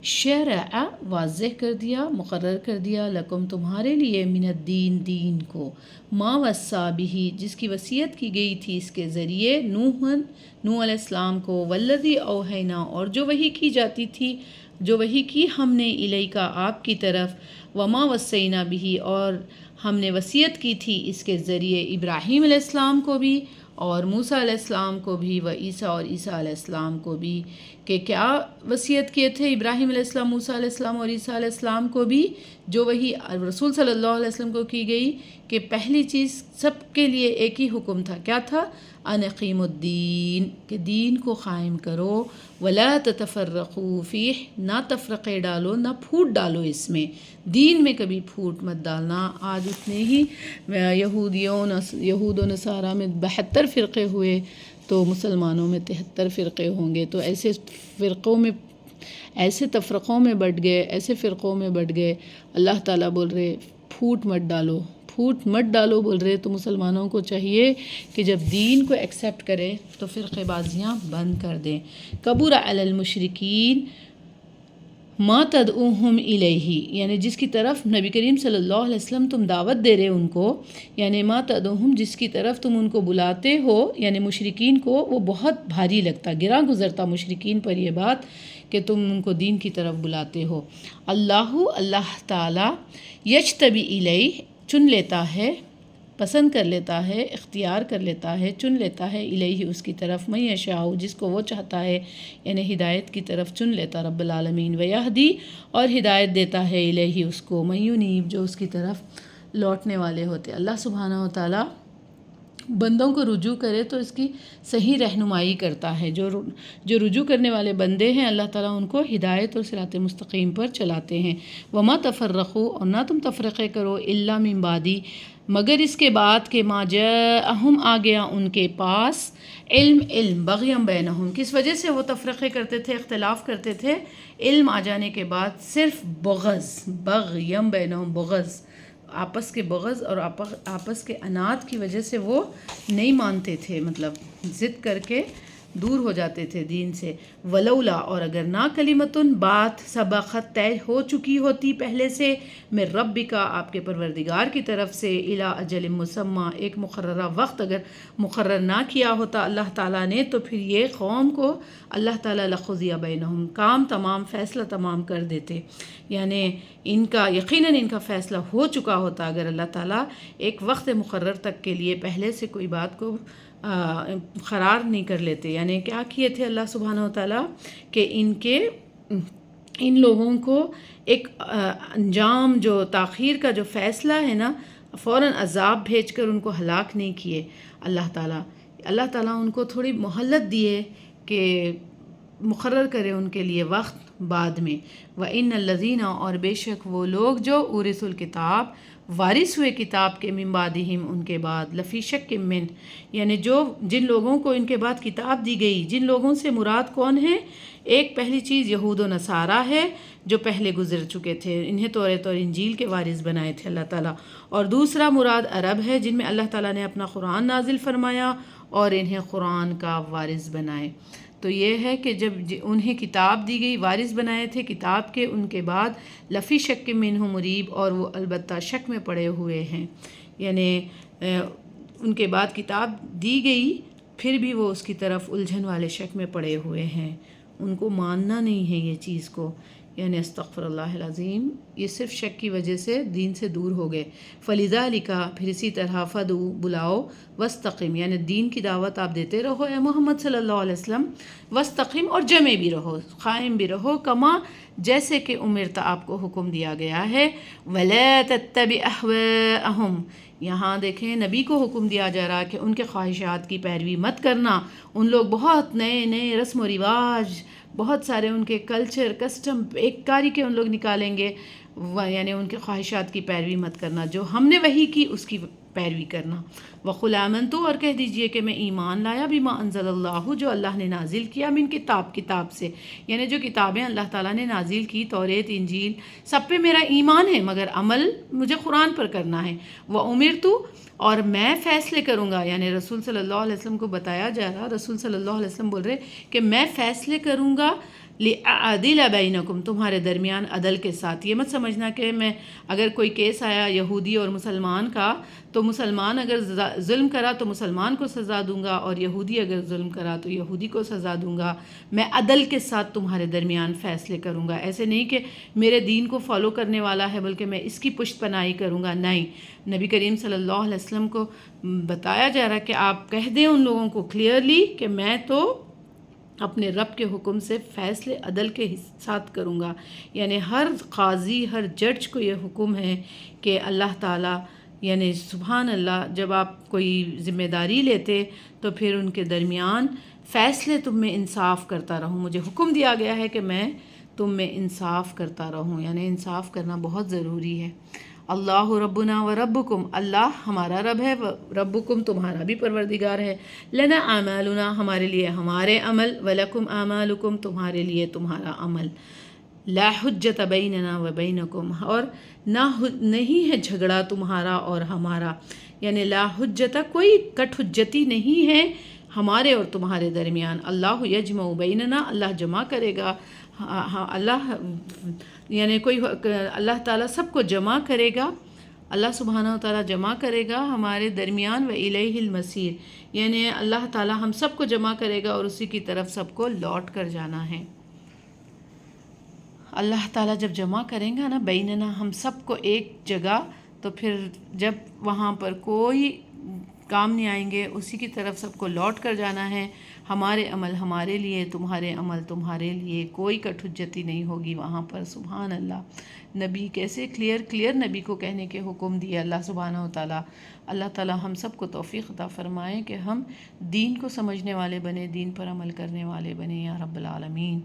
شرع واضح کر دیا، مقرر کر دیا، لکم تمہارے لیے، من الدین دین کو، ما وصا بھی جس کی وصیت کی گئی تھی اس کے ذریعے، نوح علیہ السلام کو، والذی اوحینا اور جو وحی کی جاتی تھی، جو وحی کی ہم نے الیکا آپ کی طرف، وما وصینا بھی اور ہم نے وصیت کی تھی اس کے ذریعے ابراہیم علیہ السلام کو بھی اور موسیٰ علیہ السلام کو بھی، و عیسیٰ اور عیسیٰ علیہ السلام کو بھی، کہ کیا وصیت کیے تھے ابراہیم علیہ السلام، موسیٰ علیہ السلام اور عیسیٰ علیہ السلام کو بھی، جو وہی رسول صلی اللہ علیہ وسلم کو کی گئی، کہ پہلی چیز سب کے لیے ایک ہی حکم تھا، کیا تھا؟ ان اقیموا الدین، کہ دین کو قائم کرو، ولا تتفرقوا فیہ نہ تفرقے ڈالو، نہ پھوٹ ڈالو اس میں، دین میں کبھی پھوٹ مت ڈالنا۔ آج اتنے ہی یہود و نصارہ میں 72 فرقے ہوئے، تو مسلمانوں میں 73 فرقے ہوں گے، تو ایسے فرقوں میں، ایسے تفرقوں میں بٹ گئے، ایسے فرقوں میں بٹ گئے۔ اللہ تعالیٰ بول رہے پھوٹ مت ڈالو، پھوٹ مت ڈالو بول رہے، تو مسلمانوں کو چاہیے کہ جب دین کو ایکسیپٹ کرے تو فرقے بازیاں بند کر دیں۔ کبر علی المشرکین ما تدعوہم الیہ، یعنی جس کی طرف نبی کریم صلی اللہ علیہ وسلم تم دعوت دے رہے ان کو، یعنی ما تدعوہم جس کی طرف تم ان کو بلاتے ہو، یعنی مشرکین کو، وہ بہت بھاری لگتا، گراں گزرتا مشرکین پر یہ بات کہ تم ان کو دین کی طرف بلاتے ہو۔ اللہ تعالیٰ یجتبی الیہ چن لیتا ہے، پسند کر لیتا ہے، اختیار کر لیتا ہے، چن لیتا ہے، الیہ اس کی طرف، من یشاء جس کو وہ چاہتا ہے، یعنی ہدایت کی طرف چن لیتا رب العالمین، ویہدی اور ہدایت دیتا ہے الیہ اس کو، من ینیب جو اس کی طرف لوٹنے والے ہوتے۔ اللہ سبحانہ و تعالیٰ بندوں کو رجوع کرے تو اس کی صحیح رہنمائی کرتا ہے، جو رجوع کرنے والے بندے ہیں اللہ تعالیٰ ان کو ہدایت اور صراط مستقیم پر چلاتے ہیں۔ وما تفرقوا اور نہ تم تفرقے کرو، الا من بعدی مگر اس کے بعد کہ ما جاءہم آ گیا ان کے پاس، علم بغیم بینہم کس وجہ سے وہ تفرقے کرتے تھے، اختلاف کرتے تھے، علم آ جانے کے بعد صرف بغض، بغیم بینہم بغض، آپس کے بغض اور آپس کے عناد کی وجہ سے وہ نہیں مانتے تھے، مطلب ضد کر کے دور ہو جاتے تھے دین سے۔ ولولا اور اگر نہ کلمتن بات سبقت طے ہو چکی ہوتی پہلے سے، من ربک آپ کے پروردگار کی طرف سے، الی اجل مسمی ایک مقررہ وقت اگر مقرر نہ کیا ہوتا اللہ تعالیٰ نے، تو پھر یہ قوم کو اللہ تعالیٰ لقضی بینہم کام تمام، فیصلہ تمام کر دیتے، یعنی ان کا یقیناً ان کا فیصلہ ہو چکا ہوتا اگر اللہ تعالیٰ ایک وقت مقرر تک کے لیے پہلے سے کوئی بات کو قرار نہیں کر لیتے۔ یعنی کیا کیے تھے اللہ سبحانہ و تعالیٰ کہ ان لوگوں کو ایک انجام، جو تاخیر کا جو فیصلہ ہے نا، فوراً عذاب بھیج کر ان کو ہلاک نہیں کیے اللہ تعالیٰ ان کو تھوڑی مہلت دیے کہ مقرر کرے ان کے لیے وقت بعد میں۔ وَإِنَّ الَّذِينَ اور بے شک وہ لوگ جو اورثوا الکتاب وارث ہوئے کتاب کے، من بعدہم ان کے بعد، لفی شک من یعنی جن لوگوں کو ان کے بعد کتاب دی گئی، جن لوگوں سے مراد کون ہے؟ ایک پہلی چیز یہود و نصارہ ہے جو پہلے گزر چکے تھے، انہیں توریت اور انجیل کے وارث بنائے تھے اللہ تعالیٰ، اور دوسرا مراد عرب ہے جن میں اللہ تعالیٰ نے اپنا قرآن نازل فرمایا اور انہیں قرآن کا وارث بنائے۔ تو یہ ہے کہ جب انہیں کتاب دی گئی، وارث بنائے تھے کتاب کے، ان کے بعد لفی شک منہ مریب اور وہ البتہ شک میں پڑے ہوئے ہیں، یعنی ان کے بعد کتاب دی گئی پھر بھی وہ اس کی طرف الجھن والے شک میں پڑے ہوئے ہیں، ان کو ماننا نہیں ہے یہ چیز کو، یعنی استغفر اللہ العظیم، یہ صرف شک کی وجہ سے دین سے دور ہو گئے۔ فَلِذَلِكَ پھر اسی طرح فَدُعُوا بلاؤ، وَاسْتَقِم یعنی دین کی دعوت آپ دیتے رہو اے محمد صلی اللہ علیہ وسلم، وَاسْتَقِم اور جمع بھی رہو، قائم بھی رہو، کما جیسے کہ امرت آپ کو حکم دیا گیا ہے، وَلَا تَتَّبِعْ أَهْوَاءَهُمْ یہاں دیکھیں نبی کو حکم دیا جا رہا کہ ان کے خواہشات کی پیروی مت کرنا، ان لوگ بہت نئے رسم و رواج، بہت سارے ان کے کلچر کسٹم ایک کاری کے ان لوگ نکالیں گے، یعنی ان کے خواہشات کی پیروی مت کرنا، جو ہم نے وحی کی اس کی پیروی کرنا۔ وَقُلْ آمَنْتُ اور کہہ دیجئے کہ میں ایمان لایا بما انزل اللہ جو اللہ نے نازل کیا، من کتاب سے، یعنی جو کتابیں اللہ تعالیٰ نے نازل کی، توریت انجیل، سب پہ میرا ایمان ہے مگر عمل مجھے قرآن پر کرنا ہے۔ وَأُمِرْتُ اور میں فیصلے کروں گا، یعنی رسول صلی اللہ علیہ وسلم کو بتایا جا رہا، رسول صلی اللہ علیہ وسلم بول رہے کہ میں فیصلے کروں گا لِأَعْدِلَ بَيْنَكُمْ، تمہارے درمیان عدل کے ساتھ. یہ مت سمجھنا کہ میں اگر کوئی کیس آیا یہودی اور مسلمان کا تو مسلمان اگر ظلم کرا تو مسلمان کو سزا دوں گا اور یہودی اگر ظلم کرا تو یہودی کو سزا دوں گا. میں عدل کے ساتھ تمہارے درمیان فیصلے کروں گا. ایسے نہیں کہ میرے دین کو فالو کرنے والا ہے بلکہ میں اس کی پشت پناہی کروں گا. نہیں، نبی کریم صلی اللہ علیہ وسلم کو بتایا جا رہا کہ آپ کہہ دیں ان لوگوں کو کلیئرلی کہ میں تو اپنے رب کے حکم سے فیصلے عدل کے ساتھ کروں گا. یعنی ہر قاضی، ہر جج کو یہ حکم ہے کہ اللہ تعالیٰ، یعنی سبحان اللہ، جب آپ کوئی ذمہ داری لیتے تو پھر ان کے درمیان فیصلے تم میں انصاف کرتا رہوں. مجھے حکم دیا گیا ہے کہ میں تم میں انصاف کرتا رہوں، یعنی انصاف کرنا بہت ضروری ہے. اللہ ربنا و ربکم، اللہ ہمارا رب ہے، ربکم تمہارا بھی پروردگار ہے. لنا اعمالنا، ہمارے لیے ہمارے عمل، ولکم اعمالکم تمہارے لیے تمہارا عمل. لا حجت بیننا و بینکم، اور نہیں ہے جھگڑا تمہارا اور ہمارا. یعنی لا حجت، کوئی کٹ حجتی نہیں ہے ہمارے اور تمہارے درمیان. اللہ یجمع بیننا، اللہ جمع کرے گا. اللہ یعنی اللہ تعالیٰ سب کو جمع کرے گا. اللہ سبحانہ و تعالیٰ جمع کرے گا ہمارے درمیان. و الیہ المصیر، یعنی اللہ تعالیٰ ہم سب کو جمع کرے گا اور اسی کی طرف سب کو لوٹ کر جانا ہے. اللہ تعالیٰ جب جمع کریں گا نا بیننا، ہم سب کو ایک جگہ، تو پھر جب وہاں پر کوئی کام نہیں آئیں گے، اسی کی طرف سب کو لوٹ کر جانا ہے. ہمارے عمل ہمارے لیے، تمہارے عمل تمہارے لیے، کوئی کٹ حجتی نہیں ہوگی وہاں پر. سبحان اللہ. نبی کیسے کلیئر نبی کو کہنے کے حکم دیے اللہ سبحانہ و تعالیٰ. اللہ تعالیٰ ہم سب کو توفیق عطا فرمائے کہ ہم دین کو سمجھنے والے بنے، دین پر عمل کرنے والے بنے یا رب العالمین.